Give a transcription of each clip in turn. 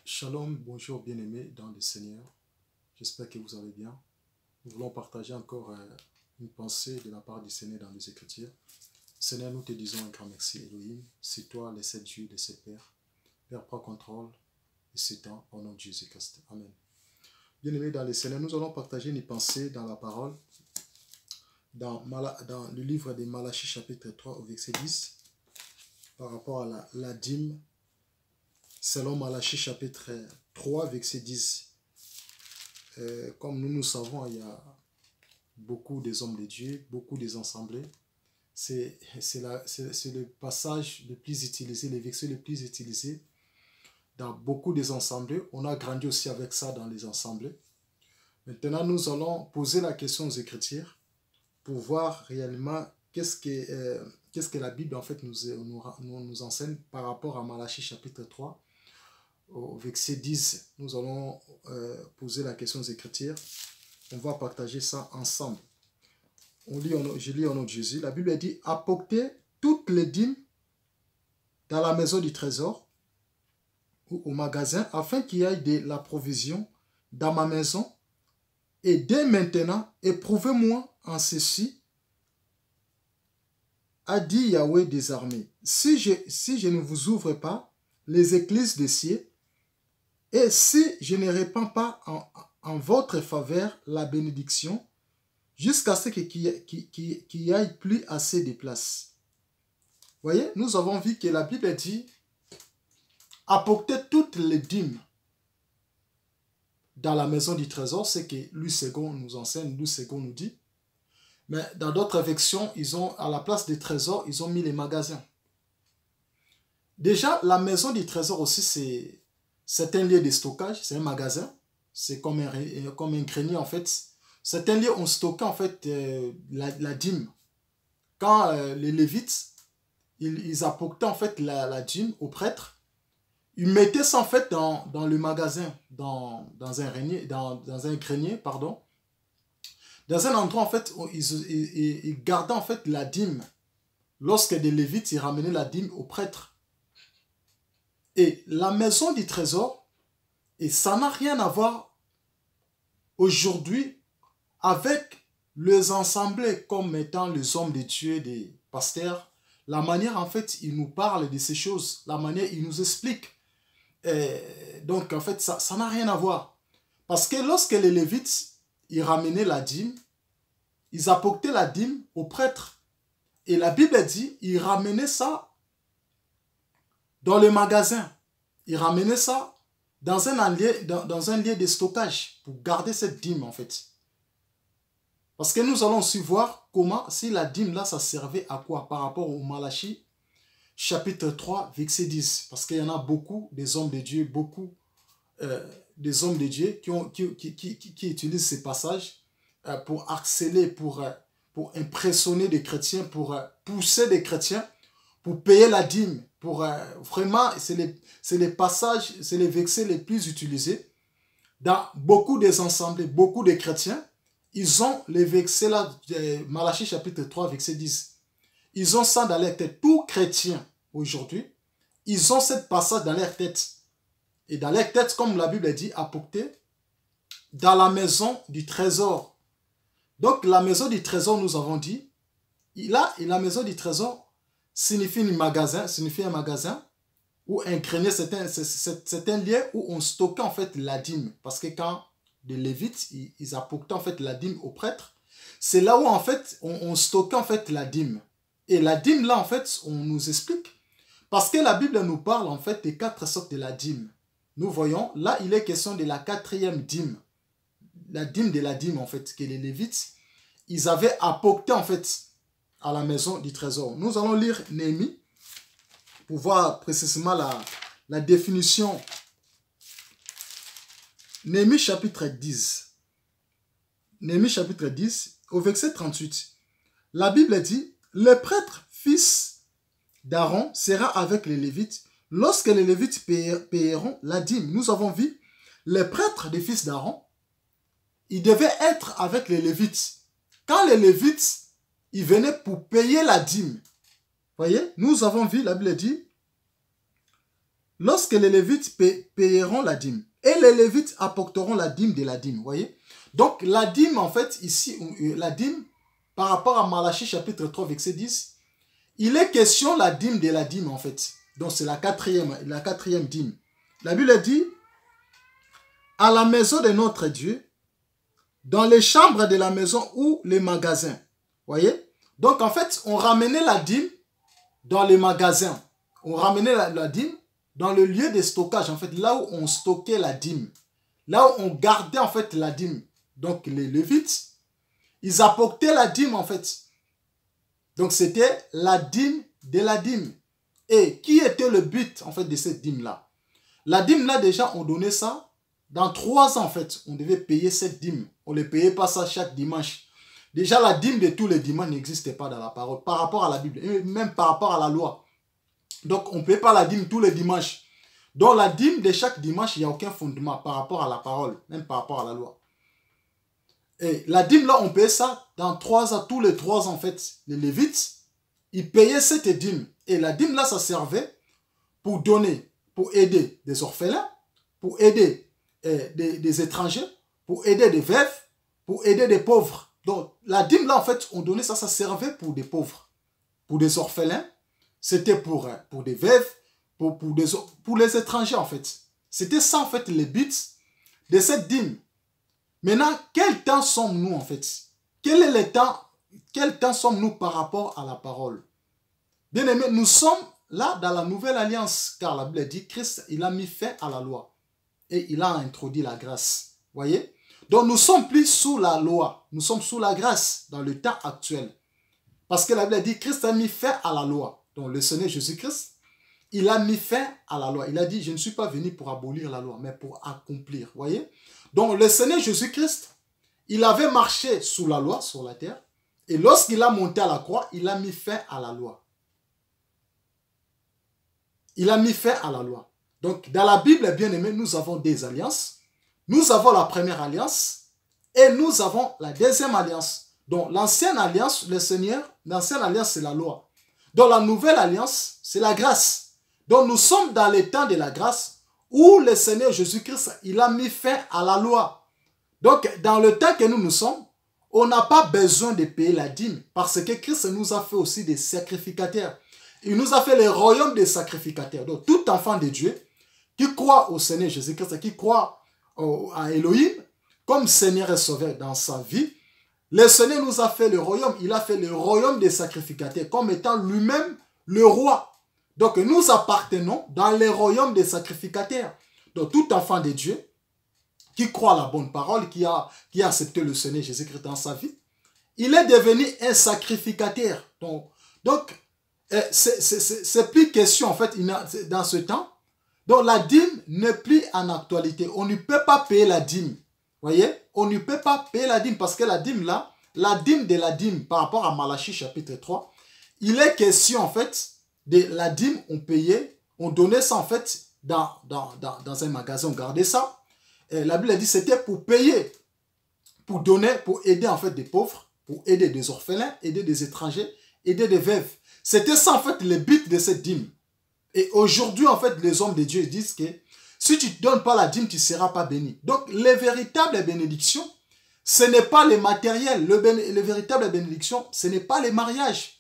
Shalom, bonjour bien-aimés dans le Seigneur. J'espère que vous allez bien. Nous voulons partager encore une pensée de la part du Seigneur dans les Écritures. Seigneur, nous te disons un grand merci, Elohim. C'est toi, les 7 dieux, les 7 pères. Père, prends contrôle et c'est temps au nom de Jésus-Christ. Amen. Bien-aimés dans le Seigneur, nous allons partager une pensée dans la parole, dans le livre de Malachie chapitre 3 au verset 10, par rapport à la dîme. Selon Malachie chapitre 3, verset 10, comme nous savons, il y a beaucoup des hommes de Dieu, beaucoup des assemblées. C'est le passage le plus utilisé, le verset le plus utilisé dans beaucoup des assemblées. On a grandi aussi avec ça dans les assemblées. Maintenant, nous allons poser la question aux Écritures pour voir réellement qu'est-ce que la Bible en fait nous enseigne par rapport à Malachie chapitre 3. Au verset 10, nous allons poser la question aux Écritures. On va partager ça ensemble. Je lis au nom de Jésus. La Bible dit: apportez toutes les dîmes dans la maison du trésor ou au magasin, afin qu'il y ait de la provision dans ma maison. Et dès maintenant, éprouvez-moi en ceci, a dit Yahweh des armées. Si je ne vous ouvre pas les écluses des cieux, et si je ne répands pas en votre faveur la bénédiction, jusqu'à ce qu'il n'y ait plus assez de place. Voyez, nous avons vu que la Bible dit: apportez toutes les dîmes dans la maison du trésor, c'est que Louis II nous enseigne, Louis II nous dit. Mais dans d'autres versions, à la place des trésors, ils ont mis les magasins. Déjà, la maison du trésor aussi, c'est un lieu de stockage, c'est un magasin, c'est comme un grenier en fait. C'est un lieu où on stockait en fait la dîme. Quand les Lévites, ils apportaient en fait la dîme aux prêtres, ils mettaient ça en fait dans le magasin, dans un grenier, pardon. Dans un endroit en fait où ils gardaient en fait la dîme. Lorsque des Lévites, ils ramenaient la dîme aux prêtres. Et la maison du trésor, et ça n'a rien à voir aujourd'hui avec les assemblées comme étant les hommes de Dieu, des pasteurs. La manière en fait, ils nous parlent de ces choses, la manière ils nous expliquent. Donc en fait, ça n'a rien à voir. Parce que lorsque les Lévites, ils ramenaient la dîme, ils apportaient la dîme aux prêtres. Et la Bible dit, ils ramenaient ça dans le magasin. Ils ramenaient ça dans un lieu de stockage pour garder cette dîme en fait. Parce que nous allons aussi voir comment, si la dîme là, ça servait à quoi par rapport au Malachie chapitre 3, verset 10. Parce qu'il y en a beaucoup des hommes de Dieu, beaucoup des hommes de Dieu qui utilisent ces passages pour harceler, pour impressionner des chrétiens, pour pousser des chrétiens, pour payer la dîme. Vraiment, c'est les passages, c'est les versets les plus utilisés. Dans beaucoup des assemblées, beaucoup de chrétiens, ils ont les versets là, Malachie chapitre 3, verset 10. Ils ont ça dans leur tête. Tout chrétien, aujourd'hui, ils ont cette passage dans leur tête. Et dans leur tête, comme la Bible dit, apportez dans la maison du trésor. Donc, la maison du trésor, nous avons dit, la maison du trésor signifie un magasin, ou un grenier, c'est un lieu où on stockait en fait la dîme. Parce que quand les Lévites, ils apportaient en fait la dîme aux prêtres, c'est là où en fait on stockait en fait la dîme. Et la dîme là en fait, on nous explique. Parce que la Bible nous parle en fait des 4 sortes de la dîme. Nous voyons, là il est question de la 4e dîme. La dîme de la dîme en fait, que les Lévites, ils avaient apporté en fait à la maison du trésor. Nous allons lire Néhémie pour voir précisément la définition. Néhémie chapitre 10. Néhémie chapitre 10, au verset 38. La Bible dit: le prêtre fils d'Aaron sera avec les Lévites lorsque les Lévites payeront la dîme. Nous avons vu, les prêtres des fils d'Aaron, ils devaient être avec les Lévites. Quand les Lévites, ils venaient pour payer la dîme. Voyez, nous avons vu, la Bible dit, lorsque les Lévites payeront la dîme, et les Lévites apporteront la dîme de la dîme, voyez. Donc la dîme, en fait, ici, la dîme, par rapport à Malachie chapitre 3, verset 10, il est question la dîme de la dîme, en fait. Donc c'est la quatrième dîme. La Bible dit, à la maison de notre Dieu, dans les chambres de la maison ou les magasins. Voyez? Donc en fait, on ramenait la dîme dans les magasins. On ramenait la dîme dans le lieu de stockage, en fait, là où on stockait la dîme. Là où on gardait en fait la dîme. Donc les Lévites, ils apportaient la dîme en fait. Donc c'était la dîme de la dîme. Et qui était le but en fait de cette dîme-là? La dîme-là déjà, on donnait ça dans 3 ans en fait. On devait payer cette dîme. On ne payait pas ça chaque dimanche. Déjà la dîme de tous les dimanches n'existait pas dans la parole par rapport à la Bible. Et même par rapport à la loi. Donc on ne paye pas la dîme tous les dimanches. Donc la dîme de chaque dimanche, il n'y a aucun fondement par rapport à la parole. Même par rapport à la loi. Et la dîme là, on payait ça dans 3 ans. Tous les 3 ans en fait. Les Lévites, ils payaient cette dîme. Et la dîme là, ça servait pour donner, pour aider des orphelins, pour aider des étrangers, pour aider des veufs, pour aider des pauvres. Donc la dîme là, en fait, on donnait ça, ça servait pour des pauvres, pour des orphelins. C'était pour des veufs, pour les étrangers en fait. C'était ça en fait les buts de cette dîme. Maintenant, quel temps sommes-nous en fait? Quel est le temps? Quel temps sommes-nous par rapport à la parole? Bien aimé, nous sommes là dans la nouvelle alliance, car la Bible dit Christ, il a mis fin à la loi et il a introduit la grâce. Voyez? Donc nous ne sommes plus sous la loi, nous sommes sous la grâce dans le temps actuel. Parce que la Bible dit Christ a mis fin à la loi. Donc le Seigneur Jésus-Christ, il a mis fin à la loi. Il a dit, je ne suis pas venu pour abolir la loi, mais pour accomplir. Voyez? Donc le Seigneur Jésus-Christ, il avait marché sous la loi, sur la terre. Et lorsqu'il a monté à la croix, il a mis fin à la loi. Il a mis fin à la loi. Donc dans la Bible, bien aimé, nous avons des alliances. Nous avons la première alliance et nous avons la deuxième alliance. Donc l'ancienne alliance, le Seigneur, l'ancienne alliance, c'est la loi. Donc la nouvelle alliance, c'est la grâce. Donc nous sommes dans les temps de la grâce où le Seigneur Jésus-Christ, il a mis fin à la loi. Donc dans le temps que nous sommes, on n'a pas besoin de payer la dîme parce que Christ nous a fait aussi des sacrificateurs. Il nous a fait le royaume des sacrificateurs. Donc tout enfant de Dieu qui croit au Seigneur Jésus-Christ, qui croit à Elohim comme Seigneur et Sauveur dans sa vie, le Seigneur nous a fait le royaume. Il a fait le royaume des sacrificateurs comme étant lui-même le roi. Donc nous appartenons dans le royaume des sacrificateurs. Donc tout enfant de Dieu qui croit à la bonne parole, qui a accepté le Seigneur Jésus-Christ dans sa vie, il est devenu un sacrificateur. Donc c'est plus question en fait dans ce temps. Donc la dîme n'est plus en actualité. On ne peut pas payer la dîme. Voyez? On ne peut pas payer la dîme parce que la dîme là, la dîme de la dîme par rapport à Malachie chapitre 3, il est question en fait de la dîme, on payait, on donnait ça en fait dans un magasin, on gardait ça. Et la Bible dit c'était pour payer, pour donner, pour aider en fait des pauvres, pour aider des orphelins, aider des étrangers, aider des veuves. C'était ça en fait le but de cette dîme. Et aujourd'hui en fait les hommes de Dieu disent que si tu ne donnes pas la dîme, tu ne seras pas béni. Donc les véritables bénédictions, ce n'est pas les matériels. Les véritables bénédictions, ce n'est pas les mariages.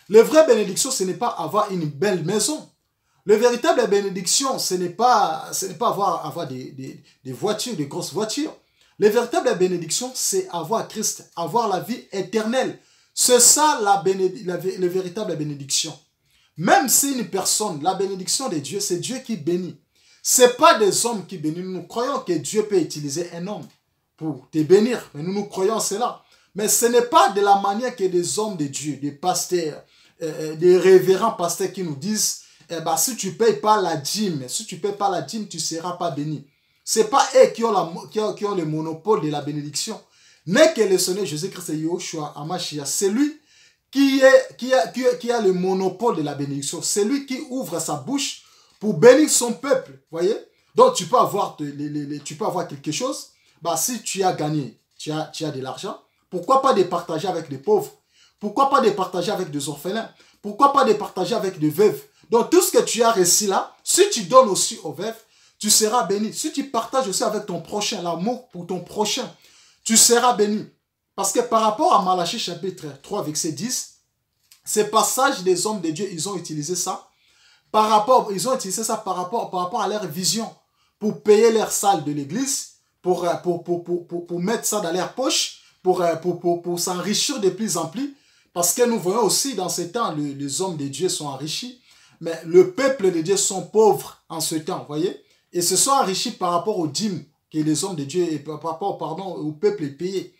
Les vraies bénédictions, ce n'est pas avoir une belle maison. Les véritables bénédictions, ce n'est pas avoir des voitures, des grosses voitures. Les véritables bénédictions, c'est avoir Christ, avoir la vie éternelle. C'est ça les véritables bénédictions. Même si une personne, la bénédiction de Dieu, c'est Dieu qui bénit. Ce n'est pas des hommes qui bénissent. Nous croyons que Dieu peut utiliser un homme pour te bénir. Mais nous croyons cela. Mais ce n'est pas de la manière que des hommes de Dieu, des pasteurs, des révérends pasteurs qui nous disent si tu ne payes pas la dîme, tu ne seras pas béni. Ce n'est pas eux qui ont le monopole de la bénédiction. Mais que le Seigneur Jésus-Christ et Yahushua Hamashiach, c'est lui qui a le monopole de la bénédiction. C'est lui qui ouvre sa bouche pour bénir son peuple. Voyez? Donc tu peux avoir quelque chose. Si tu as gagné, tu as de l'argent. Pourquoi pas de partager avec des pauvres? Pourquoi pas de partager avec des orphelins? Pourquoi pas de partager avec des veuves? Donc tout ce que tu as reçu là, si tu donnes aussi au veuve, tu seras béni. Si tu partages aussi avec ton prochain, l'amour pour ton prochain, tu seras béni. Parce que par rapport à Malachie chapitre 3, verset 10, ces passages des hommes de Dieu, ils ont utilisé ça. Ils ont utilisé ça par rapport à leur vision. Pour payer leur salle de l'église, pour mettre ça dans leur poche, pour s'enrichir de plus en plus. Parce que nous voyons aussi dans ce temps, les hommes de Dieu sont enrichis. Mais le peuple de Dieu sont pauvres en ce temps, vous voyez. Et se sont enrichis par rapport aux dîmes que les hommes de Dieu, et par rapport, au peuple payé.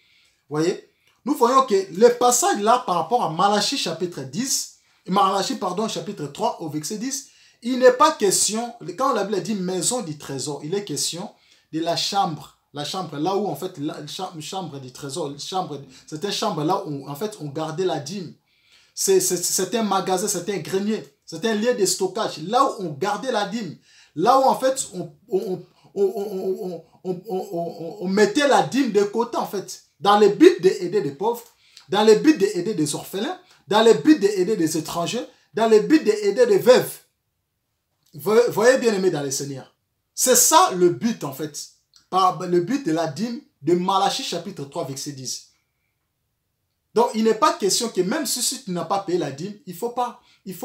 Vous voyez. Nous voyons que le passage là, par rapport à Malachie chapitre 10, Malachie, pardon, chapitre 3 au verset 10, il n'est pas question, quand la Bible dit maison du trésor, il est question de la chambre là où en fait, la chambre du trésor, c'était une chambre là où en fait on gardait la dîme. C'est un magasin, c'est un grenier, c'est un lieu de stockage, là où on gardait la dîme, là où en fait on mettait la dîme de côté en fait, dans le but d'aider les pauvres, dans le but d'aider des orphelins, dans le but d'aider des étrangers, dans le but d'aider des veuves. Voyez bien aimé dans le Seigneur. C'est ça le but en fait. Le but de la dîme de Malachie chapitre 3 verset 10. Donc il n'est pas question que même si tu n'as pas payé la dîme, il ne faut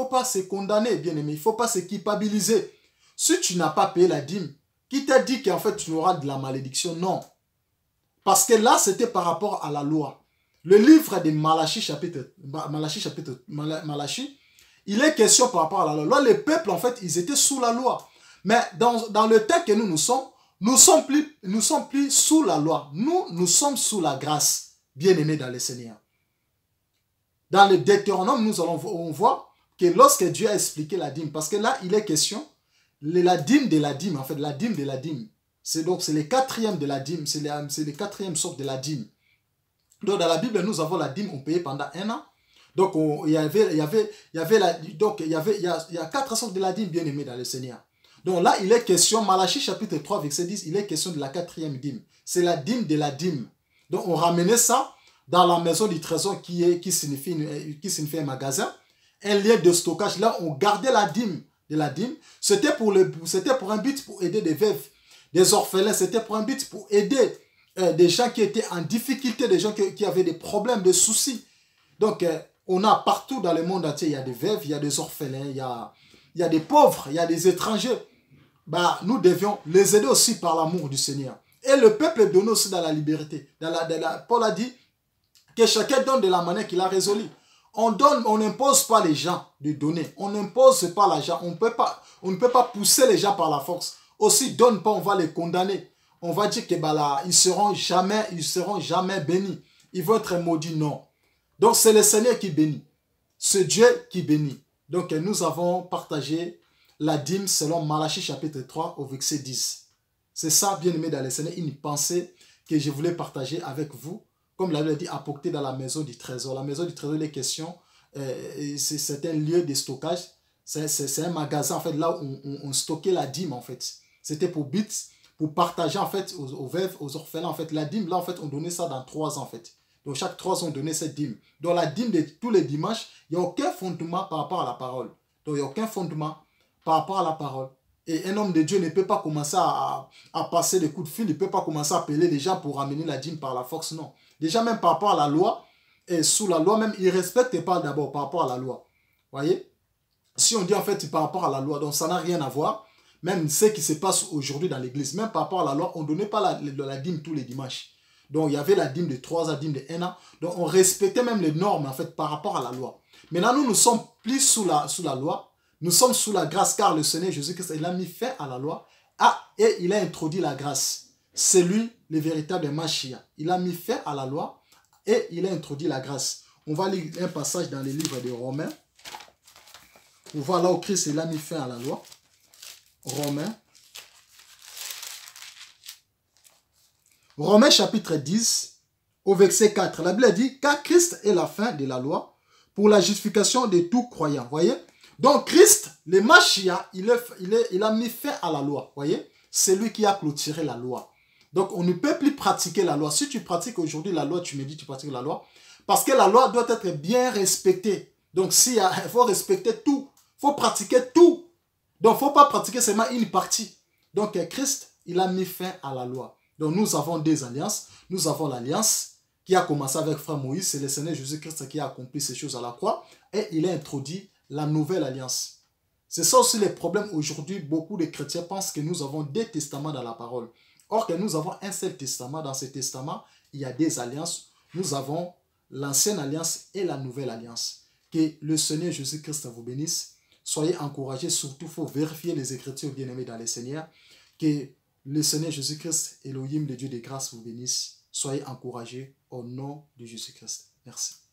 pas se condamner bien aimé. Il ne faut pas se culpabiliser. Si tu n'as pas payé la dîme, qui t'a dit qu'en fait tu auras de la malédiction? Non. Parce que là c'était par rapport à la loi. Le livre de Malachie Malachie, il est question par rapport à la loi. Les peuples, en fait, ils étaient sous la loi. Mais dans le temps que nous sommes plus sous la loi. Nous sommes sous la grâce, bien-aimés dans le Seigneur. Dans le Deutéronome, on voit que lorsque Dieu a expliqué la dîme, parce que là, il est question, la dîme de la dîme, en fait, la dîme de la dîme. C'est le quatrième de la dîme, c'est le quatrième sorte de la dîme. Donc, dans la Bible, nous avons la dîme, on payait pendant 1 an. Donc, il y a 4 sortes de la dîme, bien aimé dans le Seigneur. Donc là, il est question, Malachie chapitre 3, verset 10, il est question de la 4e dîme. C'est la dîme de la dîme. Donc, on ramenait ça dans la maison du trésor qui signifie un magasin, un lieu de stockage. Là, on gardait la dîme de la dîme. C'était pour un but pour aider des veuves, des orphelins. C'était pour un but pour aider des gens qui étaient en difficulté, des gens qui avaient des problèmes, des soucis. Donc, on a partout dans le monde entier, il y a des veuves, il y a des orphelins, il y a des pauvres, il y a des étrangers. Bah, nous devions les aider aussi par l'amour du Seigneur. Et le peuple est donné aussi dans la liberté. Paul a dit que chacun donne de la manière qu'il a résolu. On n'impose pas les gens de donner. On n'impose pas l'argent. On ne peut pas pousser les gens par la force. Aussi, donne pas, on va les condamner. On va dire que bah là, ils seront jamais bénis. Ils vont être maudits, non. Donc c'est le Seigneur qui bénit. C'est Dieu qui bénit. Donc nous avons partagé la dîme selon Malachie chapitre 3 au verset 10. C'est ça, bien aimé dans le Seigneur, une pensée que je voulais partager avec vous. Comme la Bible dit, apporter dans la maison du trésor. La maison du trésor, les questions, c'est un lieu de stockage. C'est un magasin, en fait, là où on stockait la dîme, en fait. C'était pour partager, en fait, aux veuves, aux orphelins, en fait. La dîme, là, en fait, on donnait ça dans 3 ans, en fait. Donc, chaque 3 ans, on donnait cette dîme. Donc, la dîme de tous les dimanches, il n'y a aucun fondement par rapport à la parole. Donc, il n'y a aucun fondement par rapport à la parole. Et un homme de Dieu ne peut pas commencer à passer des coups de fil, il ne peut pas commencer à appeler les gens pour ramener la dîme par la force, non. Déjà, même par rapport à la loi, et sous la loi, même, il ne respecte pas d'abord par rapport à la loi. Voyez? Si on dit en fait par rapport à la loi, donc ça n'a rien à voir. Même ce qui se passe aujourd'hui dans l'église, même par rapport à la loi, on ne donnait pas la dîme tous les dimanches. Donc, il y avait la dîme de 3 ans, la dîme de 1 an. Donc, on respectait même les normes, en fait, par rapport à la loi. Maintenant, nous sommes plus sous la loi. Nous sommes sous la grâce, car le Seigneur Jésus-Christ, il a mis fin à la loi. Et il a introduit la grâce. C'est lui, le véritable Mashiach. Il a mis fin à la loi et il a introduit la grâce. On va lire un passage dans le livre de Romains. On voit là où Christ, il a mis fin à la loi. Romains chapitre 10, au verset 4. La Bible dit, car Christ est la fin de la loi pour la justification de tout croyant. Voyez? Donc Christ, le Mashiach, il a mis fin à la loi. Voyez? C'est lui qui a clôturé la loi. Donc on ne peut plus pratiquer la loi. Si tu pratiques aujourd'hui la loi, tu me dis que tu pratiques la loi. Parce que la loi doit être bien respectée. Donc il faut respecter tout. Il faut pratiquer tout. Donc, il ne faut pas pratiquer seulement une partie. Donc, Christ, il a mis fin à la loi. Donc, nous avons deux alliances. Nous avons l'alliance qui a commencé avec frère Moïse. C'est le Seigneur Jésus-Christ qui a accompli ces choses à la croix. Et il a introduit la nouvelle alliance. C'est ça aussi le problème aujourd'hui. Beaucoup de chrétiens pensent que nous avons deux testaments dans la parole. Or que nous avons un seul testament. Dans ce testament, il y a des alliances. Nous avons l'ancienne alliance et la nouvelle alliance. Que le Seigneur Jésus-Christ vous bénisse. Soyez encouragés. Surtout, il faut vérifier les Écritures bien-aimées dans le Seigneur. Que le Seigneur Jésus-Christ, Elohim, le Dieu de grâce, vous bénisse. Soyez encouragés au nom de Jésus-Christ. Merci.